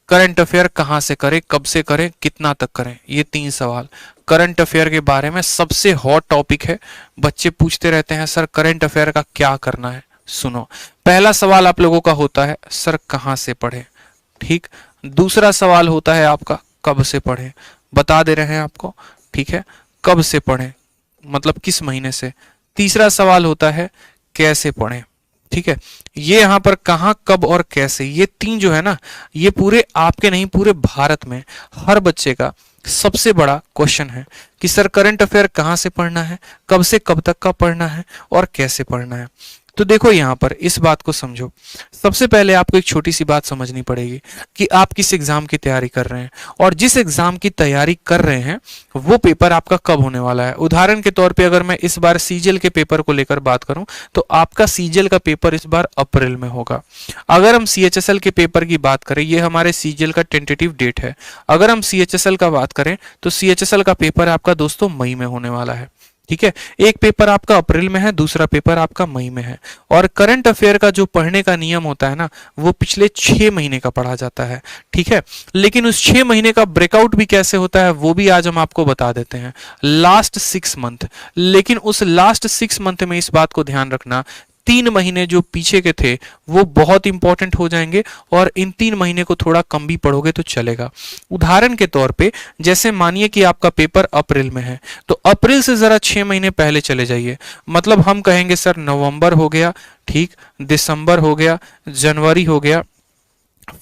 Current affair कहाँ से करें, कब से करें, कितना तक करें, ये 3 सवाल करंट अफेयर के बारे में सबसे हॉट टॉपिक है। बच्चे पूछते रहते हैं सर करंट अफेयर का क्या करना है। सुनो, पहला सवाल आप लोगों का होता है सर कहाँ से पढ़ें, ठीक। दूसरा सवाल होता है आपका कब से पढ़ें, बता दे रहे हैं आपको, ठीक है, कब से पढ़ें मतलब किस महीने से। तीसरा सवाल होता है कैसे पढ़ें, ठीक है। ये यहां पर कहां, कब और कैसे, ये 3 जो है ना, ये पूरे आपके नहीं पूरे भारत में हर बच्चे का सबसे बड़ा क्वेश्चन है कि सर करंट अफेयर कहां से पढ़ना है, कब से कब तक का पढ़ना है और कैसे पढ़ना है। तो देखो यहां पर इस बात को समझो। सबसे पहले आपको एक छोटी सी बात समझनी पड़ेगी कि आप किस एग्जाम की तैयारी कर रहे हैं और जिस एग्जाम की तैयारी कर रहे हैं वो पेपर आपका कब होने वाला है। उदाहरण के तौर पे अगर मैं इस बार सीजीएल के पेपर को लेकर बात करूं तो आपका सीजीएल का पेपर इस बार अप्रैल में होगा। अगर हम सीएचएसएल के पेपर की बात करें, ये हमारे सीजीएल का टेंटेटिव डेट है। अगर हम सीएचएसएल का बात करें तो सीएचएसएल का पेपर आपका दोस्तों मई में होने वाला है, ठीक है। एक पेपर आपका अप्रैल में है, दूसरा पेपर आपका मई में है। और करंट अफेयर का जो पढ़ने का नियम होता है ना, वो पिछले 6 महीने का पढ़ा जाता है, ठीक है। लेकिन उस 6 महीने का ब्रेकआउट भी कैसे होता है वो भी आज हम आपको बता देते हैं, लास्ट 6 मंथ। लेकिन उस लास्ट 6 मंथ में इस बात को ध्यान रखना, 3 महीने जो पीछे के थे वो बहुत इंपॉर्टेंट हो जाएंगे और इन 3 महीने को थोड़ा कम भी पढ़ोगे तो चलेगा। उदाहरण के तौर पे जैसे मानिए कि आपका पेपर अप्रैल में है तो अप्रैल से जरा 6 महीने पहले चले जाइए। मतलब हम कहेंगे सर नवंबर हो गया, ठीक, दिसंबर हो गया, जनवरी हो गया,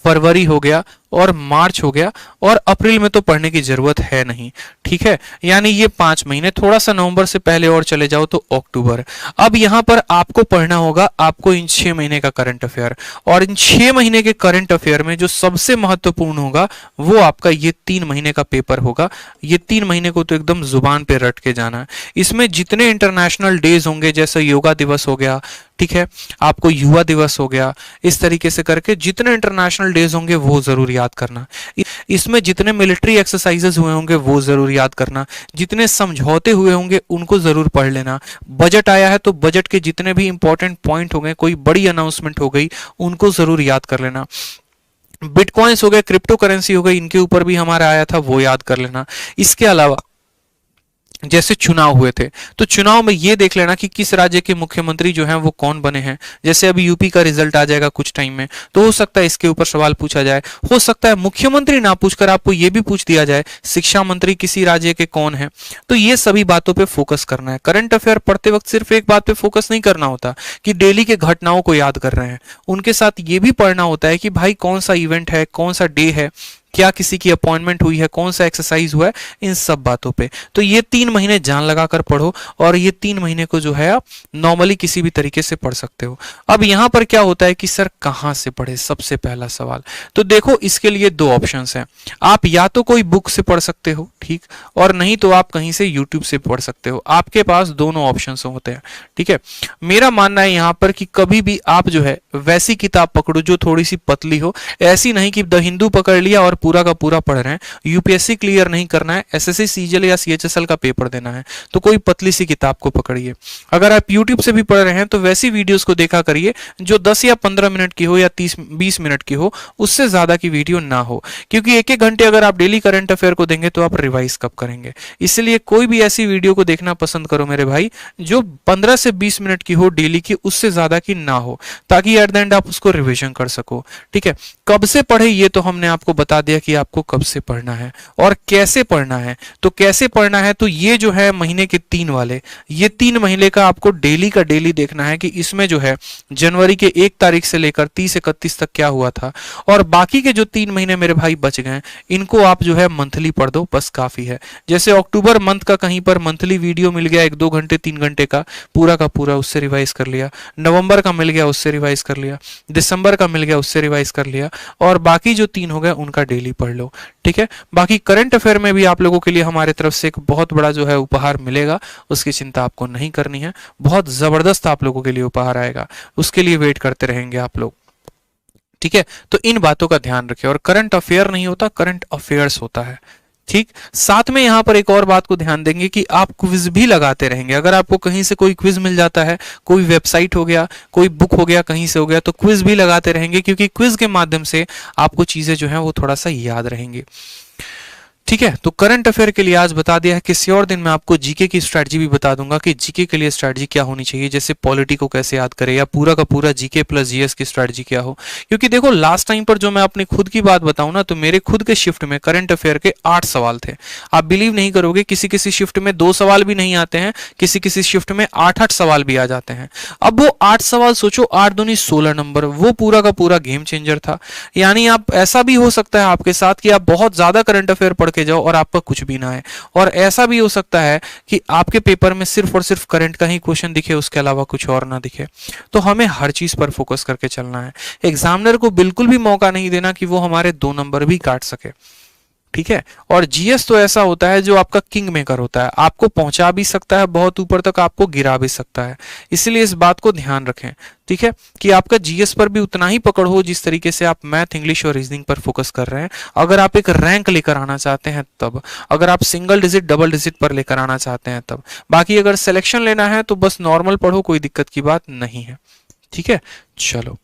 फरवरी हो गया और मार्च हो गया और अप्रैल में तो पढ़ने की जरूरत है नहीं, ठीक है। यानी ये 5 महीने, थोड़ा सा नवंबर से पहले और चले जाओ तो अक्टूबर। अब यहां पर आपको पढ़ना होगा आपको इन 6 महीने का करंट अफेयर, और इन 6 महीने के करंट अफेयर में जो सबसे महत्वपूर्ण होगा वो आपका ये 3 महीने का पेपर होगा। ये 3 महीने को तो एकदम जुबान पे रट के जाना है। इसमें जितने इंटरनेशनल डेज होंगे, जैसे योगा दिवस हो गया, ठीक है, आपको युवा दिवस हो गया, इस तरीके से करके जितने इंटरनेशनल डेज होंगे वो जरूर याद करना। इसमें जितने मिलिट्री एक्सरसाइजेस हुए होंगे वो जरूर याद करना, जितने समझौते हुए होंगे उनको जरूर पढ़ लेना। बजट आया है तो बजट के जितने भी इंपॉर्टेंट पॉइंट हो गए, कोई बड़ी अनाउंसमेंट हो गई, उनको जरूर याद कर लेना। बिटकॉइंस हो गए, क्रिप्टो करेंसी हो गई, इनके ऊपर भी हमारा आया था, वो याद कर लेना। इसके अलावा जैसे चुनाव हुए थे तो चुनाव में ये देख लेना कि किस राज्य के मुख्यमंत्री जो हैं वो कौन बने हैं। जैसे अभी यूपी का रिजल्ट आ जाएगा कुछ टाइम में, तो हो सकता है इसके ऊपर सवाल पूछा जाए। हो सकता है मुख्यमंत्री ना पूछकर आपको ये भी पूछ दिया जाए शिक्षा मंत्री किसी राज्य के कौन है। तो ये सभी बातों पे फोकस करना है। करंट अफेयर पढ़ते वक्त सिर्फ एक बात पे फोकस नहीं करना होता कि डेली के घटनाओं को याद कर रहे हैं, उनके साथ ये भी पढ़ना होता है कि भाई कौन सा इवेंट है, कौन सा डे है, क्या किसी की अपॉइंटमेंट हुई है, कौन सा एक्सरसाइज हुआ है, इन सब बातों पे। तो ये 3 महीने जान लगाकर पढ़ो और ये 3 महीने को जो है आप नॉर्मली किसी भी तरीके से पढ़ सकते हो। अब यहां पर क्या होता है कि सर कहां से पढ़े, सबसे पहला सवाल। तो देखो इसके लिए 2 ऑप्शंस हैं। आप या तो कोई बुक से पढ़ सकते हो, ठीक, और नहीं तो आप कहीं से यूट्यूब से पढ़ सकते हो। आपके पास दोनों ऑप्शंस होते हैं, ठीक है। मेरा मानना है यहां पर कि कभी भी आप जो है वैसी किताब पकड़ो जो थोड़ी सी पतली हो। ऐसी नहीं कि द हिंदू पकड़ लिया और पूरा का पूरा पढ़ रहे हैं। यूपीएससी क्लियर नहीं करना है, एसएससी सीजीएल या सीएचएसएल का पेपर देना है, तो कोई पतली सी किताब को पकड़िए। अगर आप यूट्यूब से भी पढ़ रहे हैं तो वैसी वीडियोस को देखा करिए जो 10 या 15 मिनट की हो या 30-20 मिनट की हो, उससे ज्यादा की वीडियो ना हो। क्योंकि 1-1 घंटे अगर आप डेली करंट अफेयर को देंगे तो आप रिवाइज कब करेंगे। इसलिए कोई भी ऐसी वीडियो को देखना पसंद करो मेरे भाई जो 15 से 20 मिनट की हो डेली की, उससे ज्यादा की ना हो, ताकि एट द एंड आप उसको रिविजन कर सको, ठीक है। कब से पढ़े ये तो हमने आपको बता दिया कि आपको कब से पढ़ना है और कैसे पढ़ना है। तो कैसे पढ़ना है तो ये जो है महीने के 3 वाले, ये 3 महीने का आपको डेली का डेली देखना है कि इसमें जो है जनवरी के 1 तारीख से लेकर 30-31 तक क्या हुआ था, और बाकी के जो 3 महीने मेरे भाई बच गए इनको आप जो है मंथली पढ़ दो, बस काफी है। जैसे अक्टूबर मंथ का कहीं पर मंथली वीडियो मिल गया 1-2 घंटे 3 घंटे का, पूरा का पूरा उससे रिवाइज कर लिया। नवंबर का मिल गया उससे रिवाइज कर लिया, दिसंबर का मिल गया उससे रिवाइज कर लिया, और बाकी जो 3 हो गए उनका डेली पढ़ लो, ठीक है। बाकी करंट अफेयर में भी आप लोगों के लिए हमारे तरफ से एक बहुत बड़ा जो है उपहार मिलेगा, उसकी चिंता आपको नहीं करनी है। बहुत जबरदस्त आप लोगों के लिए उपहार आएगा, उसके लिए वेट करते रहेंगे आप लोग, ठीक है। तो इन बातों का ध्यान रखें। और करंट अफेयर नहीं होता, करंट अफेयर्स होता है, ठीक। साथ में यहाँ पर एक और बात को ध्यान देंगे कि आप क्विज भी लगाते रहेंगे। अगर आपको कहीं से कोई क्विज मिल जाता है, कोई वेबसाइट हो गया, कोई बुक हो गया, कहीं से हो गया, तो क्विज भी लगाते रहेंगे, क्योंकि क्विज के माध्यम से आपको चीजें जो है वो थोड़ा सा याद रहेंगी। ठीक है, तो करंट अफेयर के लिए आज बता दिया है। किसी और दिन मैं आपको जीके की स्ट्रैटेजी भी बता दूंगा कि जीके के लिए स्ट्रैटेजी क्या होनी चाहिए, जैसे पॉलिटी को कैसे याद करें, या पूरा का पूरा जीके प्लस जीएस की स्ट्रैटेजी क्या हो। क्योंकि देखो लास्ट टाइम पर जो मैं अपनी खुद की बात बताऊं ना, तो मेरे खुद के शिफ्ट में करंट अफेयर के 8 सवाल थे। आप बिलीव नहीं करोगे, किसी किसी शिफ्ट में 2 सवाल भी नहीं आते हैं, किसी किसी शिफ्ट में 8-8 सवाल भी आ जाते हैं। अब वो 8 सवाल सोचो, 8 दूनी 16 नंबर, वो पूरा का पूरा गेम चेंजर था। यानी आप ऐसा भी हो सकता है आपके साथ कि आप बहुत ज्यादा करंट अफेयर पढ़ के जाओ और आपका कुछ भी ना आए, और ऐसा भी हो सकता है कि आपके पेपर में सिर्फ और सिर्फ करंट का ही क्वेश्चन दिखे, उसके अलावा कुछ और ना दिखे। तो हमें हर चीज पर फोकस करके चलना है। एग्जामिनर को बिल्कुल भी मौका नहीं देना कि वो हमारे 2 नंबर भी काट सके। ठीक है, और जीएस तो ऐसा होता है जो आपका किंग मेकर होता है, आपको पहुंचा भी सकता है बहुत ऊपर तक, आपको गिरा भी सकता है। इसलिए इस बात को ध्यान रखें। ठीक है, कि आपका जीएस पर भी उतना ही पकड़ हो जिस तरीके से आप मैथ, इंग्लिश और रीजनिंग पर फोकस कर रहे हैं। अगर आप एक रैंक लेकर आना चाहते हैं तब, अगर आप सिंगल डिजिट डबल डिजिट पर लेकर आना चाहते हैं तब। बाकी अगर सिलेक्शन लेना है तो बस नॉर्मल पढ़ो, कोई दिक्कत की बात नहीं है। ठीक है, चलो।